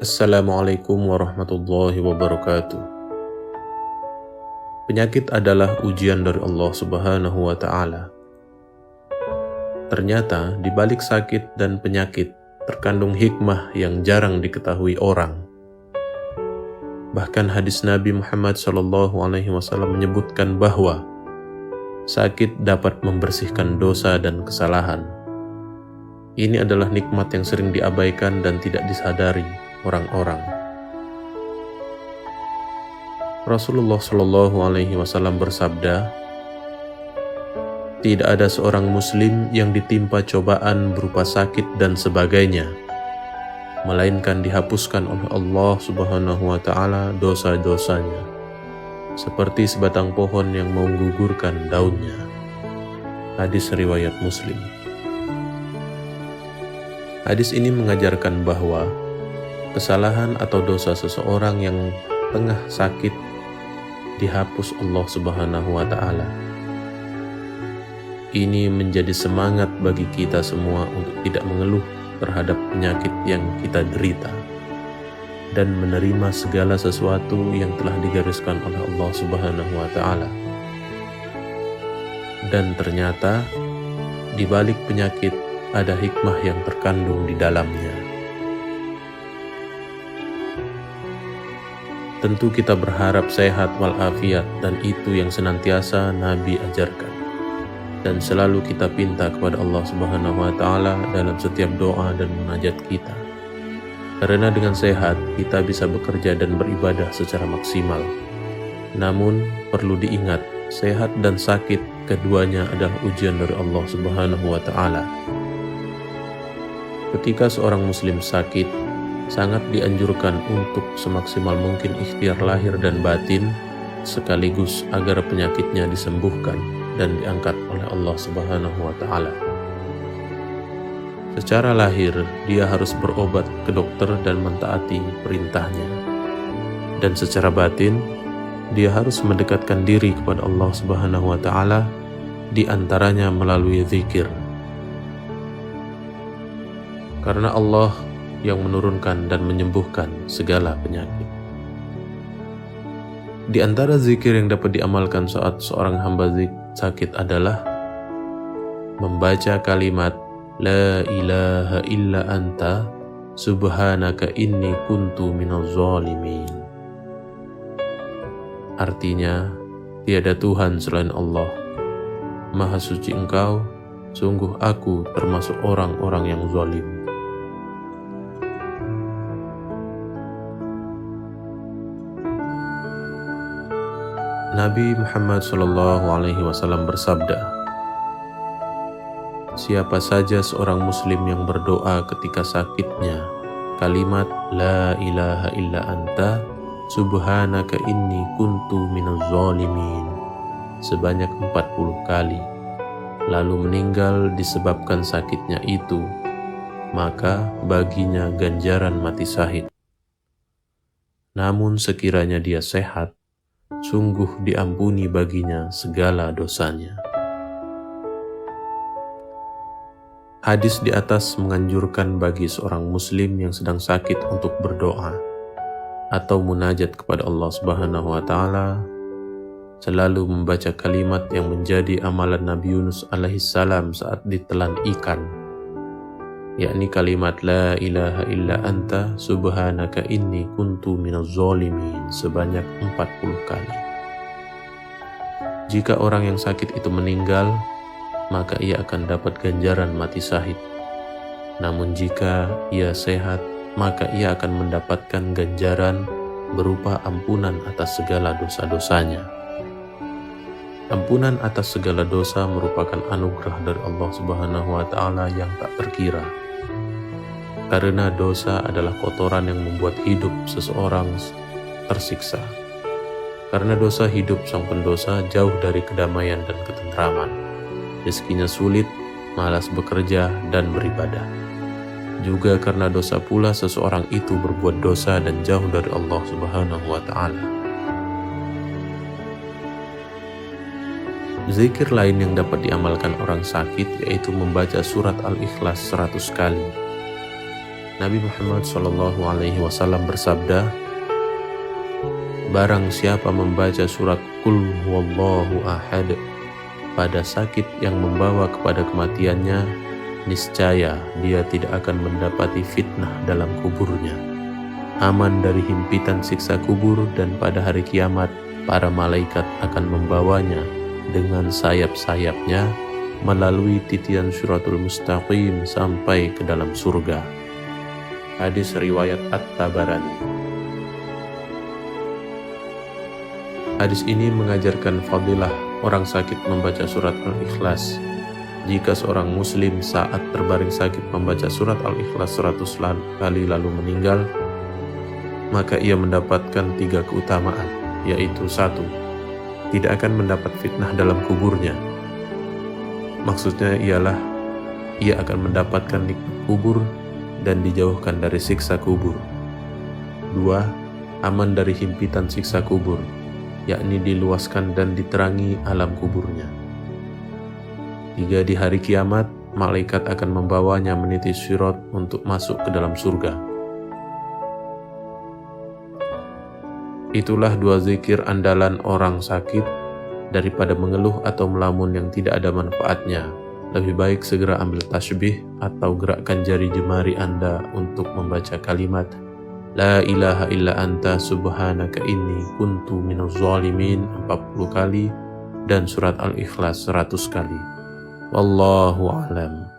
Assalamualaikum warahmatullahi wabarakatuh. Penyakit adalah ujian dari Allah Subhanahu wa Ta'ala. Ternyata di balik sakit dan penyakit terkandung hikmah yang jarang diketahui orang. Bahkan hadis Nabi Muhammad SAW menyebutkan bahwa sakit dapat membersihkan dosa dan kesalahan. Ini adalah nikmat yang sering diabaikan dan tidak disadari orang-orang. Rasulullah SAW bersabda, "Tidak ada seorang muslim yang ditimpa cobaan berupa sakit dan sebagainya, melainkan dihapuskan oleh Allah Subhanahu wa Ta'ala dosa-dosanya, seperti sebatang pohon yang menggugurkan daunnya." Hadis riwayat Muslim. Hadis ini mengajarkan bahwa kesalahan atau dosa seseorang yang tengah sakit dihapus Allah Subhanahu wa Ta'ala. Ini menjadi semangat bagi kita semua untuk tidak mengeluh terhadap penyakit yang kita derita dan menerima segala sesuatu yang telah digariskan oleh Allah Subhanahu wa Ta'ala. Dan ternyata di balik penyakit ada hikmah yang terkandung di dalamnya. Tentu kita berharap sehat walafiat, dan itu yang senantiasa Nabi ajarkan. Dan selalu kita pinta kepada Allah Subhanahu wa Ta'ala dalam setiap doa dan munajat kita. Karena dengan sehat kita bisa bekerja dan beribadah secara maksimal. Namun perlu diingat, sehat dan sakit keduanya adalah ujian dari Allah Subhanahu wa Ta'ala. Ketika seorang muslim sakit, sangat dianjurkan untuk semaksimal mungkin ikhtiar lahir dan batin, sekaligus agar penyakitnya disembuhkan dan diangkat oleh Allah Subhanahu wa Ta'ala. Secara lahir, dia harus berobat ke dokter dan mentaati perintahnya. Dan secara batin, dia harus mendekatkan diri kepada Allah Subhanahu wa Ta'ala, di antaranya melalui zikir. Karena Allah yang menurunkan dan menyembuhkan segala penyakit. Di antara zikir yang dapat diamalkan saat seorang hamba sakit adalah membaca kalimat La ilaha illa anta subhanaka inni kuntu minaz zalimin. Artinya, tiada Tuhan selain Allah. Maha suci Engkau, sungguh aku termasuk orang-orang yang zalim. Nabi Muhammad SAW bersabda, "Siapa saja seorang muslim yang berdoa ketika sakitnya kalimat La ilaha illa anta subhanaka inni kuntu minaz zalimin sebanyak 40 kali, lalu meninggal disebabkan sakitnya itu, maka baginya ganjaran mati syahid. Namun sekiranya dia sehat, sungguh diampuni baginya segala dosanya." Hadis di atas menganjurkan bagi seorang muslim yang sedang sakit untuk berdoa atau munajat kepada Allah Subhanahu wa Ta'ala, selalu membaca kalimat yang menjadi amalan Nabi Yunus alaihissalam saat ditelan ikan, yakni kalimat La ilaha illa anta subhanaka inni kuntu minaz zalimin sebanyak 40 kali. Jika orang yang sakit itu meninggal, maka ia akan dapat ganjaran mati syahid. Namun jika ia sehat, maka ia akan mendapatkan ganjaran berupa ampunan atas segala dosa-dosanya. Ampunan atas segala dosa merupakan anugerah dari Allah Subhanahu wa Ta'ala yang tak terkira. Karena dosa adalah kotoran yang membuat hidup seseorang tersiksa. Karena dosa hidup sang pendosa jauh dari kedamaian dan ketentraman. Rezekinya sulit, malas bekerja dan beribadah. Juga karena dosa pula seseorang itu berbuat dosa dan jauh dari Allah Subhanahu wa Ta'ala. Zikir lain yang dapat diamalkan orang sakit yaitu membaca surat Al-Ikhlas 100 kali. Nabi Muhammad SAW bersabda, barang siapa membaca surat Qul huwallahu ahad pada sakit yang membawa kepada kematiannya, niscaya dia tidak akan mendapati fitnah dalam kuburnya, aman dari himpitan siksa kubur, dan pada hari kiamat para malaikat akan membawanya dengan sayap-sayapnya melalui titian Siratul Mustaqim sampai ke dalam surga. Hadis riwayat At-Tabarani. Hadis ini mengajarkan fadilah orang sakit membaca surat Al-Ikhlas. Jika seorang muslim saat terbaring sakit membaca surat Al-Ikhlas 100 kali lalu meninggal, maka ia mendapatkan 3 keutamaan, yaitu 1. Tidak akan mendapat fitnah dalam kuburnya. Maksudnya ialah ia akan mendapatkan nikmat kubur dan dijauhkan dari siksa kubur. 2. Aman dari himpitan siksa kubur, yakni diluaskan dan diterangi alam kuburnya. 3. Di hari kiamat, malaikat akan membawanya meniti sirat untuk masuk ke dalam surga. Itulah 2 zikir andalan orang sakit. Daripada mengeluh atau melamun yang tidak ada manfaatnya, lebih baik segera ambil tasbih atau gerakkan jari jemari Anda untuk membaca kalimat La ilaha illa anta subhanaka inni kuntu minaz zalimin 40 kali dan surat Al-Ikhlas 100 kali. Wallahu a'lam.